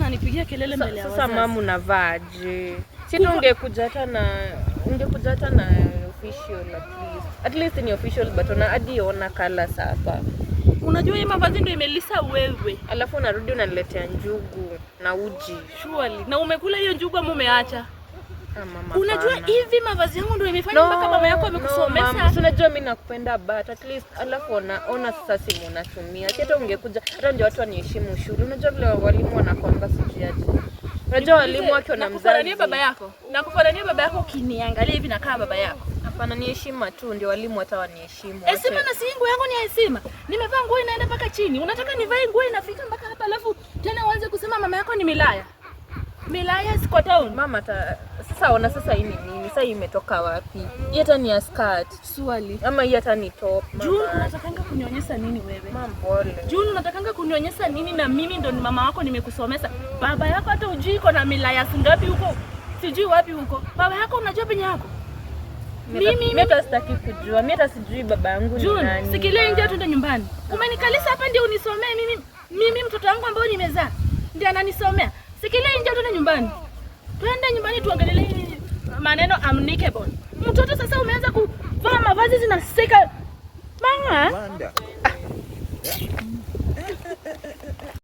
unanipigia kelele mbele ya wazazi. Sasa mama unavaaje? Si ungekuja hata na official at least ni official but una hadi ona colors hapa. Unajua hii mavazi ndio imelisa wewe. Alafu unarudi unaniletea njugu na uji. Surely. Na umekula hiyo njugu ama umeacha? Mama. Unajua hivi mavazi yangu ndio imefanya mpaka mama yako amekusomesha. Mama, unajua mimi nakupenda but at least alafu ona sasa simu unatumia. Hata ungekuja hata ndio watu waniheshimu shule. Unajua vile walimu wanakuanga sijiaje. Unajua walimu wake wana mzazi. Nakufanania baba yako ukiniangalia hivi nakaa baba yako. Hapana, ni heshima tu ndio walimu hata waniheshimu. Heshima na si nguo yangu ni heshima. Nimevaa nguo inaenda mpaka chini. Unataka nivae nguo inafika mpaka hapa alafu tena uanze kusema mama yako ni milaya. Milaya siko town. Mama sasa ona sasa hii ni nini? Sasa hii imetoka wapi? Hii hata ni ya skirt. Swali. Ama hii hata ni top. June unatakanga kunionyesha nini wewe? Mama pole. June unatakanga kunionyesha nini na mimi ndo ni mama wako nimekusomesha. Baba yako hata ujui iko na milaya ngapi huko? Sijui wapi huko. Baba yako unajua penye yako? Mimi hata sitaki kujua. Mimi hata sijui baba yangu ni nani. Sikilia nje tuende nyumbani. Umenikalisa hapa ndio unisomee mimi mtoto wangu ambao nimezaa. Ndiye ananisomea. Sikilia nje tuende nyumbani. Twende nyumbani tuangalie maneno amicable. Mtoto sasa umeanza kuvaa mavazi zinaseka. Mama.